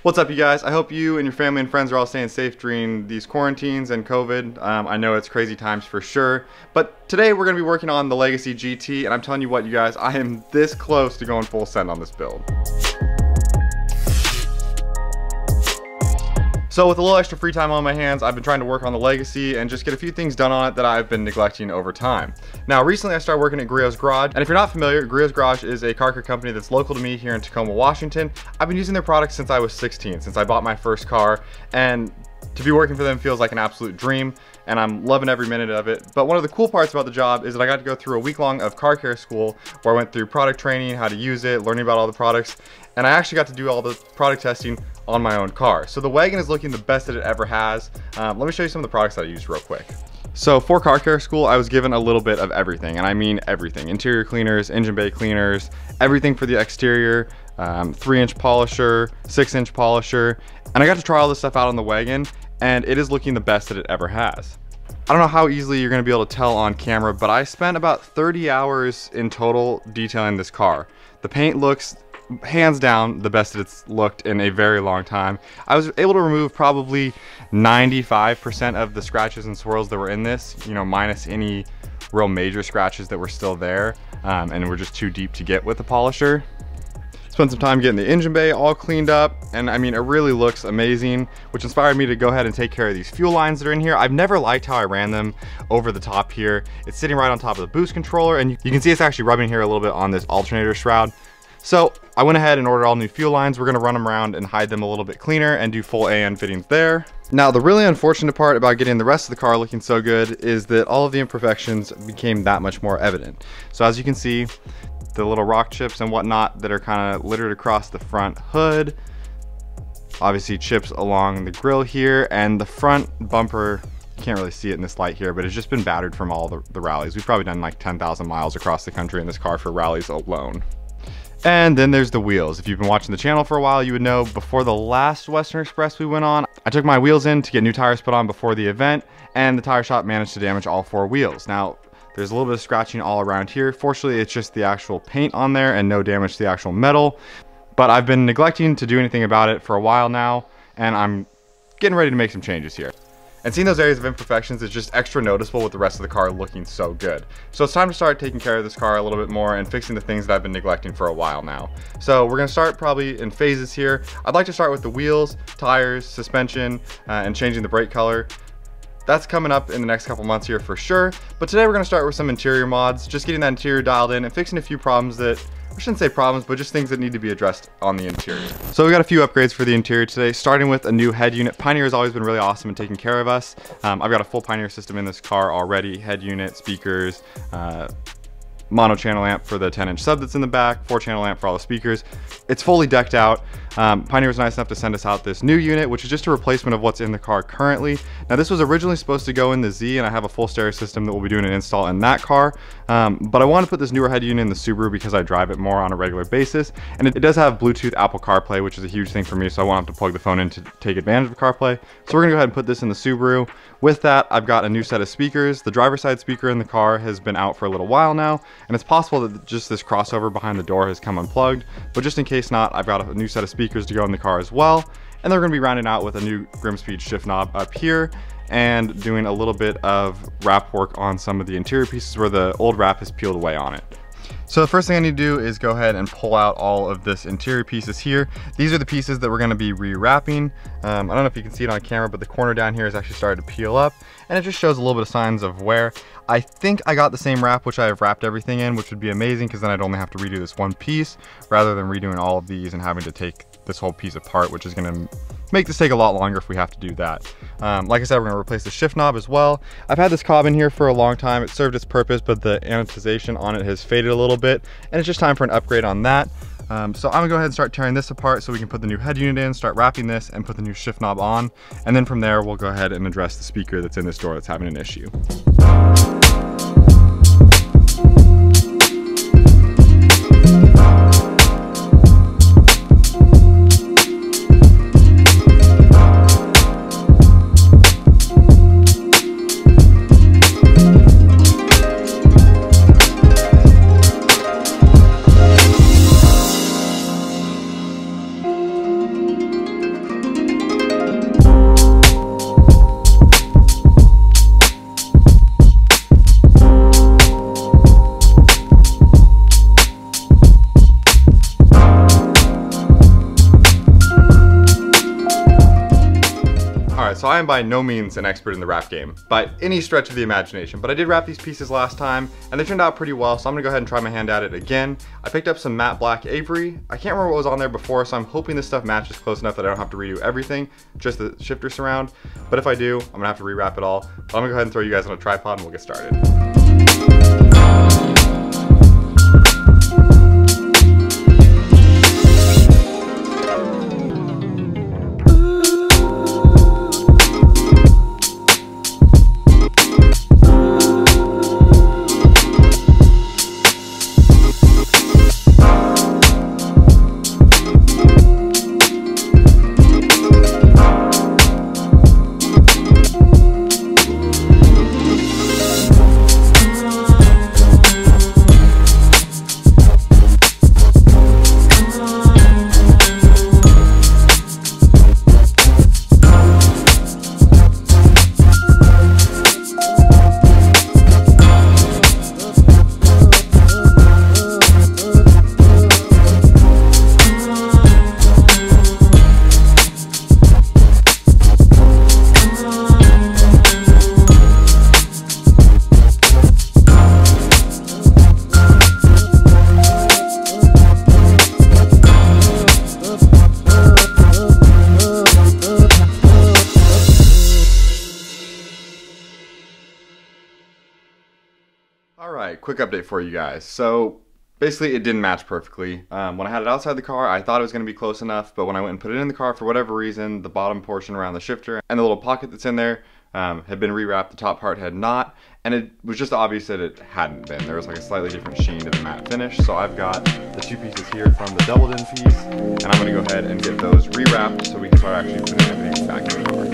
What's up, you guys? I hope you and your family and friends are all staying safe during these quarantines and COVID. I know it's crazy times for sure, but today we're going to be working on the Legacy GT, and I'm telling you what, you guys, I am this close to going full send on this build. So with a little extra free time on my hands, I've been trying to work on the Legacy and just get a few things done on it that I've been neglecting over time. Now, recently I started working at Griot's Garage, and if you're not familiar, Griot's Garage is a car care company that's local to me here in Tacoma, Washington. I've been using their products since I was 16, since I bought my first car, and to be working for them feels like an absolute dream, and I'm loving every minute of it. But one of the cool parts about the job is that I got to go through a week long of car care school where I went through product training, how to use it, learning about all the products, and I actually got to do all the product testing on my own car. So the Wagon is looking the best that it ever has. Let me show you some of the products that I used real quick. So for car care school, I was given a little bit of everything, and I mean everything. Interior cleaners, engine bay cleaners, everything for the exterior, 3-inch polisher, 6-inch polisher, and I got to try all this stuff out on the Wagon, and it is looking the best that it ever has. I don't know how easily you're gonna be able to tell on camera, but I spent about 30 hours in total detailing this car. The paint looks hands down the best that it's looked in a very long time. I was able to remove probably 95% of the scratches and swirls that were in this, you know, minus any real major scratches that were still there and were just too deep to get with the polisher. Spent some time getting the engine bay all cleaned up, and I mean, it really looks amazing, which inspired me to go ahead and take care of these fuel lines that are in here. I've never liked how I ran them over the top here. It's sitting right on top of the boost controller, and you can see it's actually rubbing here a little bit on this alternator shroud. So I went ahead and ordered all new fuel lines. We're gonna run them around and hide them a little bit cleaner and do full AN fittings there. Now, the really unfortunate part about getting the rest of the car looking so good is that all of the imperfections became that much more evident. So as you can see, the little rock chips and whatnot that are kind of littered across the front hood, obviously chips along the grill here, and the front bumper, you can't really see it in this light here, but it's just been battered from all the rallies. We've probably done like 10,000 miles across the country in this car for rallies alone. And then there's the wheels. If you've been watching the channel for a while, you would know before the last Western Express we went on, I took my wheels in to get new tires put on before the event, and the tire shop managed to damage all 4 wheels. Now, there's a little bit of scratching all around here. Fortunately, it's just the actual paint on there and no damage to the actual metal. But I've been neglecting to do anything about it for a while now, and I'm getting ready to make some changes here. And seeing those areas of imperfections is just extra noticeable with the rest of the car looking so good. So it's time to start taking care of this car a little bit more and fixing the things that I've been neglecting for a while now. So we're gonna start probably in phases here. I'd like to start with the wheels, tires, suspension, and changing the brake color. That's coming up in the next couple months here for sure. But today we're gonna start with some interior mods, just getting that interior dialed in and fixing a few problems that, I shouldn't say problems, but just things that need to be addressed on the interior. So we got a few upgrades for the interior today, starting with a new head unit. Pioneer has always been really awesome in taking care of us. I've got a full Pioneer system in this car already, head unit, speakers, mono channel amp for the 10-inch sub that's in the back, 4-channel amp for all the speakers. It's fully decked out. Pioneer was nice enough to send us out this new unit, which is just a replacement of what's in the car currently. Now, this was originally supposed to go in the Z, and I have a full stereo system that we'll be doing an install in that car. But I want to put this newer head unit in the Subaru because I drive it more on a regular basis. And it does have Bluetooth Apple CarPlay, which is a huge thing for me, so I won't have to plug the phone in to take advantage of CarPlay. So we're gonna go ahead and put this in the Subaru. With that, I've got a new set of speakers. The driver's side speaker in the car has been out for a little while now, and it's possible that just this crossover behind the door has come unplugged, but just in case not, I've got a new set of speakers to go in the car as well. And they're gonna be rounding out with a new Grimspeed shift knob up here and doing a little bit of wrap work on some of the interior pieces where the old wrap has peeled away on it. So the first thing I need to do is go ahead and pull out all of this interior pieces here. These are the pieces that we're gonna be rewrapping. I don't know if you can see it on camera, but the corner down here has actually started to peel up, and it just shows a little bit of signs of wear. I think I got the same wrap which I have wrapped everything in, which would be amazing because then I'd only have to redo this one piece rather than redoing all of these and having to take this whole piece apart, which is gonna make this take a lot longer if we have to do that. Like I said, we're gonna replace the shift knob as well. I've had this cob in here for a long time. It served its purpose, but the anodization on it has faded a little bit, and it's just time for an upgrade on that. So I'm gonna go ahead and start tearing this apart so we can put the new head unit in, start wrapping this, and put the new shift knob on. And then from there, we'll go ahead and address the speaker that's in this door that's having an issue. Alright, so I am by no means an expert in the wrap game, by any stretch of the imagination, but I did wrap these pieces last time, and they turned out pretty well, so I'm gonna go ahead and try my hand at it again. I picked up some matte black Avery. I can't remember what was on there before, so I'm hoping this stuff matches close enough that I don't have to redo everything, just the shifter surround. But if I do, I'm gonna have to rewrap it all. But I'm gonna go ahead and throw you guys on a tripod and we'll get started. Alright, quick update for you guys. So basically it didn't match perfectly. When I had it outside the car, I thought it was going to be close enough, but when I went and put it in the car, for whatever reason, the bottom portion around the shifter and the little pocket that's in there had been rewrapped, the top part had not, and it was just obvious that it hadn't been. There was like a slightly different sheen to the matte finish, so I've got the two pieces here from the doubled in piece, and I'm going to go ahead and get those rewrapped so we can start actually putting everything back in the car.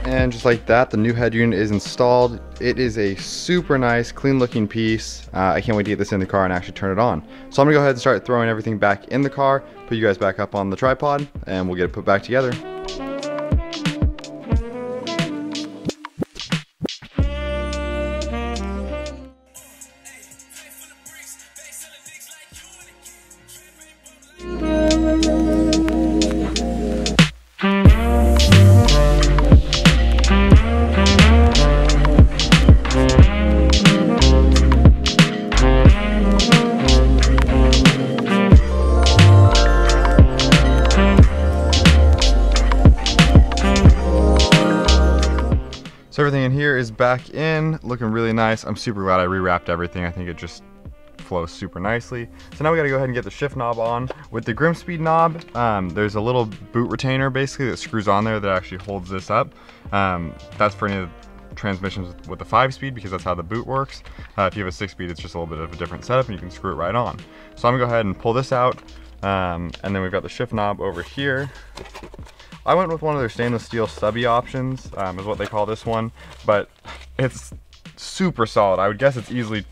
And just like that, the new head unit is installed. It is a super nice, clean looking piece. I can't wait to get this in the car and actually turn it on. So I'm gonna go ahead and start throwing everything back in the car, put you guys back up on the tripod, and we'll get it put back together. So everything in here is back in, looking really nice. I'm super glad I rewrapped everything. I think it just flows super nicely. So now we gotta go ahead and get the shift knob on. With the Grimspeed knob, there's a little boot retainer basically that screws on there that actually holds this up. That's for any of the transmissions with the 5-speed because that's how the boot works. If you have a 6-speed, it's just a little bit of a different setup and you can screw it right on. So I'm gonna go ahead and pull this out, and then we've got the shift knob over here. I went with one of their stainless steel stubby options, is what they call this one, but it's super solid. I would guess it's easily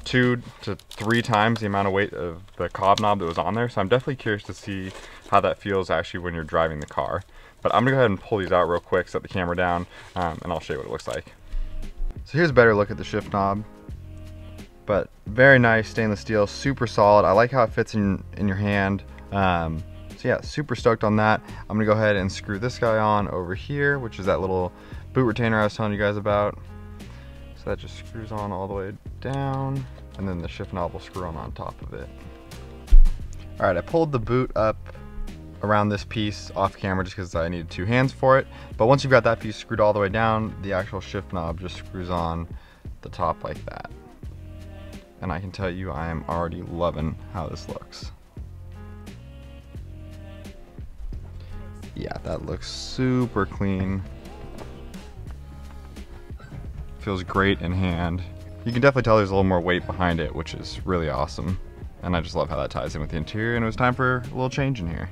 2 to 3 times the amount of weight of the cob knob that was on there, so I'm definitely curious to see how that feels actually when you're driving the car. But I'm gonna go ahead and pull these out real quick, set the camera down, and I'll show you what it looks like. So here's a better look at the shift knob, but very nice stainless steel, super solid. I like how it fits in your hand. So yeah, super stoked on that. I'm gonna go ahead and screw this guy on over here, which is that little boot retainer I was telling you guys about. So that just screws on all the way down, and then the shift knob will screw on top of it. All right, I pulled the boot up around this piece off camera just because I needed 2 hands for it. But once you've got that piece screwed all the way down, the actual shift knob just screws on the top like that. And I can tell you I am already loving how this looks. Yeah, that looks super clean. Feels great in hand. You can definitely tell there's a little more weight behind it, which is really awesome. And I just love how that ties in with the interior, and it was time for a little change in here.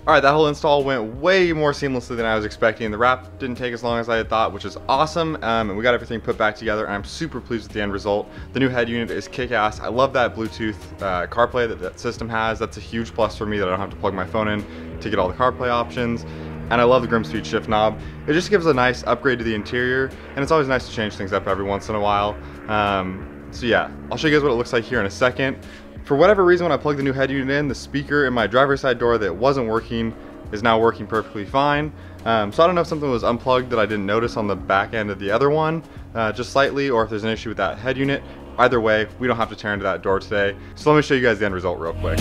All right, that whole install went way more seamlessly than I was expecting. The wrap didn't take as long as I had thought, which is awesome. And we got everything put back together, and I'm super pleased with the end result. The new head unit is kick-ass. I love that Bluetooth CarPlay that system has. That's a huge plus for me that I don't have to plug my phone in to get all the CarPlay options. And I love the Grimspeed shift knob. It just gives a nice upgrade to the interior, and it's always nice to change things up every once in a while. So yeah, I'll show you guys what it looks like here in a second. For whatever reason, when I plugged the new head unit in, the speaker in my driver's side door that wasn't working is now working perfectly fine. So I don't know if something was unplugged that I didn't notice on the back end of the other one, just slightly, or if there's an issue with that head unit. Either way, we don't have to tear into that door today. So let me show you guys the end result real quick.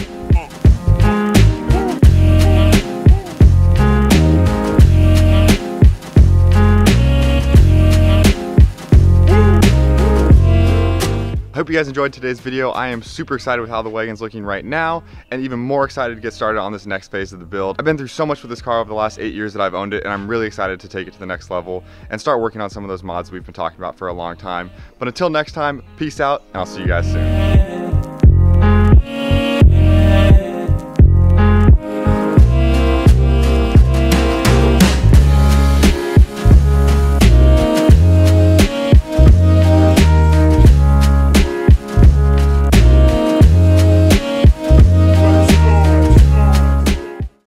I hope you guys enjoyed today's video. I am super excited with how the Wagon's looking right now, and even more excited to get started on this next phase of the build. I've been through so much with this car over the last 8 years that I've owned it, and I'm really excited to take it to the next level and start working on some of those mods we've been talking about for a long time. But until next time, peace out, and I'll see you guys soon.